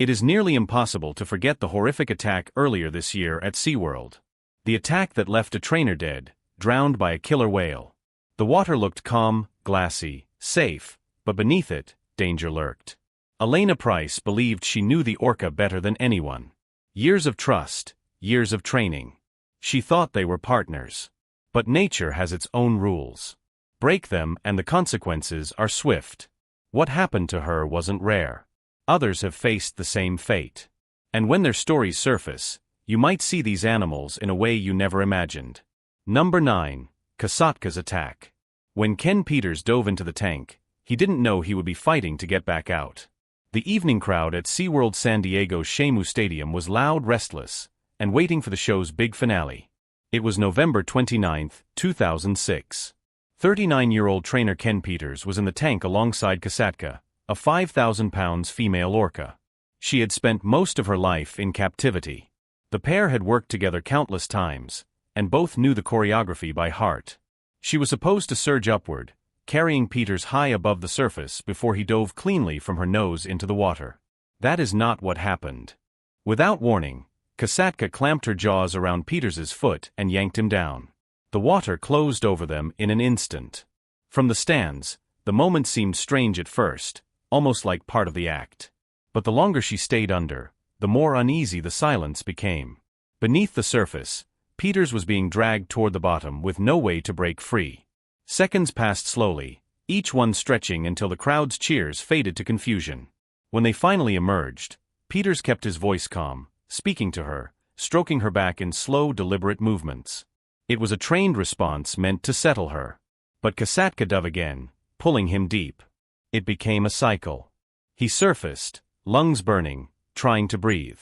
It is nearly impossible to forget the horrific attack earlier this year at SeaWorld. The attack that left a trainer dead, drowned by a killer whale. The water looked calm, glassy, safe, but beneath it, danger lurked. Elena Price believed she knew the Orca better than anyone. Years of trust, years of training. She thought they were partners. But nature has its own rules. Break them and the consequences are swift. What happened to her wasn't rare. Others have faced the same fate. And when their stories surface, you might see these animals in a way you never imagined. Number 9. Kasatka's attack. When Ken Peters dove into the tank, he didn't know he would be fighting to get back out. The evening crowd at SeaWorld San Diego's Shemu Stadium was loud, restless, and waiting for the show's big finale. It was November 29, 2006. 39-year-old trainer Ken Peters was in the tank alongside Kasatka, a 5,000-pound female orca. She had spent most of her life in captivity. The pair had worked together countless times, and both knew the choreography by heart. She was supposed to surge upward, carrying Peters high above the surface before he dove cleanly from her nose into the water. That is not what happened. Without warning, Kasatka clamped her jaws around Peters's foot and yanked him down. The water closed over them in an instant. From the stands, the moment seemed strange at first, almost like part of the act. But the longer she stayed under, the more uneasy the silence became. Beneath the surface, Peters was being dragged toward the bottom with no way to break free. Seconds passed slowly, each one stretching until the crowd's cheers faded to confusion. When they finally emerged, Peters kept his voice calm, speaking to her, stroking her back in slow, deliberate movements. It was a trained response meant to settle her. But Kasatka dove again, pulling him deep. It became a cycle. He surfaced, lungs burning, trying to breathe.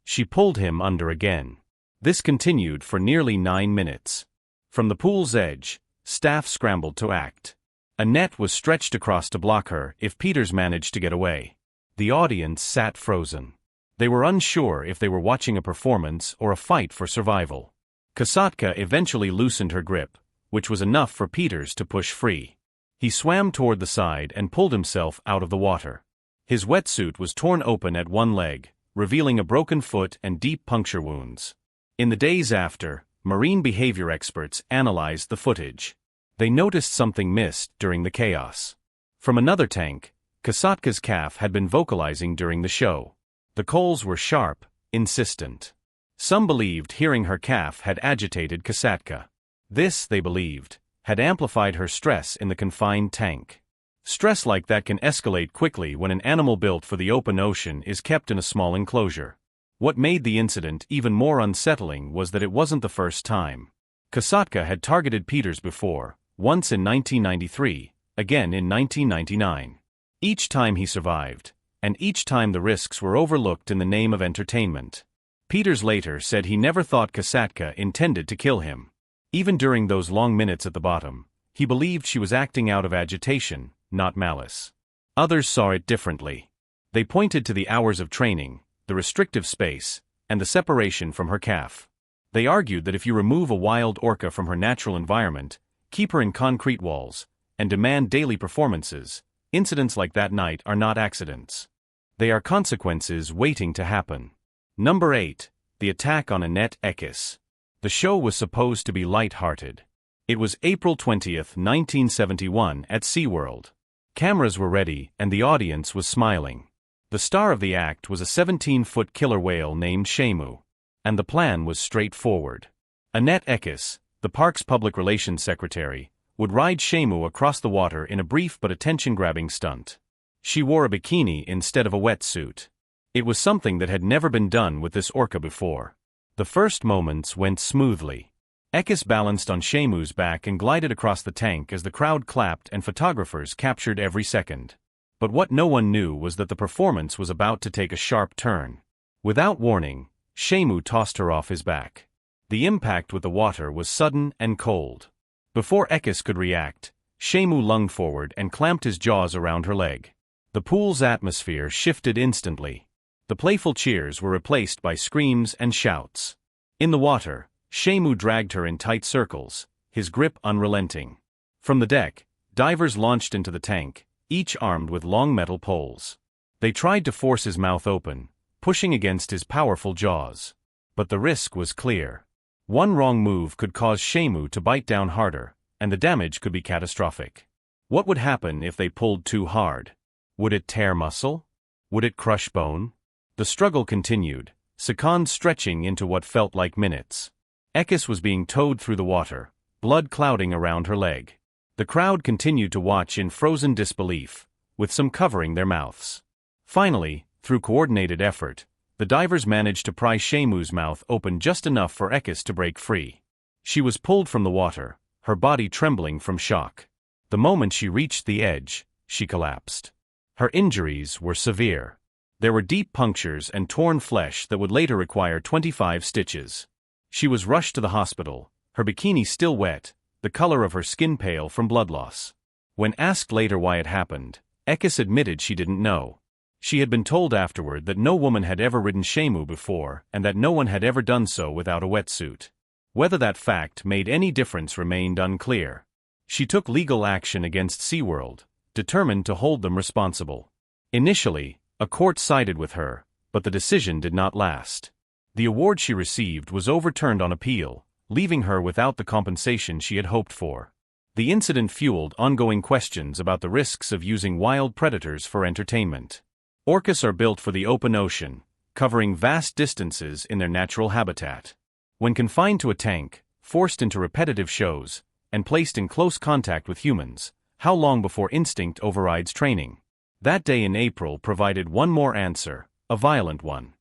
She pulled him under again. This continued for nearly 9 minutes. From the pool's edge, staff scrambled to act. A net was stretched across to block her if Peters managed to get away. The audience sat frozen. They were unsure if they were watching a performance or a fight for survival. Kasatka eventually loosened her grip, which was enough for Peters to push free. He swam toward the side and pulled himself out of the water. His wetsuit was torn open at one leg, revealing a broken foot and deep puncture wounds. In the days after, marine behavior experts analyzed the footage. They noticed something missed during the chaos. From another tank, Kasatka's calf had been vocalizing during the show. The calls were sharp, insistent. Some believed hearing her calf had agitated Kasatka. This, they believed, had amplified her stress in the confined tank. Stress like that can escalate quickly when an animal built for the open ocean is kept in a small enclosure. What made the incident even more unsettling was that it wasn't the first time. Kasatka had targeted Peters before, once in 1993, again in 1999. Each time he survived, and each time the risks were overlooked in the name of entertainment. Peters later said he never thought Kasatka intended to kill him. Even during those long minutes at the bottom, he believed she was acting out of agitation, not malice. Others saw it differently. They pointed to the hours of training, the restrictive space, and the separation from her calf. They argued that if you remove a wild orca from her natural environment, keep her in concrete walls, and demand daily performances, incidents like that night are not accidents. They are consequences waiting to happen. Number 8. The attack on Annette Eckes. The show was supposed to be light-hearted. It was April 20, 1971 at SeaWorld. Cameras were ready and the audience was smiling. The star of the act was a 17-foot killer whale named Shemu. And the plan was straightforward. Annette Eckes, the park's public relations secretary, would ride Shemu across the water in a brief but attention-grabbing stunt. She wore a bikini instead of a wetsuit. It was something that had never been done with this orca before. The first moments went smoothly. Eckes balanced on Shemu's back and glided across the tank as the crowd clapped and photographers captured every second. But what no one knew was that the performance was about to take a sharp turn. Without warning, Shemu tossed her off his back. The impact with the water was sudden and cold. Before Eckes could react, Shemu lunged forward and clamped his jaws around her leg. The pool's atmosphere shifted instantly. The playful cheers were replaced by screams and shouts. In the water, Shemu dragged her in tight circles, his grip unrelenting. From the deck, divers launched into the tank, each armed with long metal poles. They tried to force his mouth open, pushing against his powerful jaws. But the risk was clear. One wrong move could cause Shamu to bite down harder, and the damage could be catastrophic. What would happen if they pulled too hard? Would it tear muscle? Would it crush bone? The struggle continued, seconds stretching into what felt like minutes. Ekis was being towed through the water, blood clouding around her leg. The crowd continued to watch in frozen disbelief, with some covering their mouths. Finally, through coordinated effort, the divers managed to pry Shamu's mouth open just enough for Ekis to break free. She was pulled from the water, her body trembling from shock. The moment she reached the edge, she collapsed. Her injuries were severe. There were deep punctures and torn flesh that would later require 25 stitches. She was rushed to the hospital, her bikini still wet, the color of her skin pale from blood loss. When asked later why it happened, Ekis admitted she didn't know. She had been told afterward that no woman had ever ridden Shamu before and that no one had ever done so without a wetsuit. Whether that fact made any difference remained unclear. She took legal action against SeaWorld, determined to hold them responsible. Initially, a court sided with her, but the decision did not last. The award she received was overturned on appeal, leaving her without the compensation she had hoped for. The incident fueled ongoing questions about the risks of using wild predators for entertainment. Orcas are built for the open ocean, covering vast distances in their natural habitat. When confined to a tank, forced into repetitive shows, and placed in close contact with humans, how long before instinct overrides training? That day in April provided one more answer, a violent one.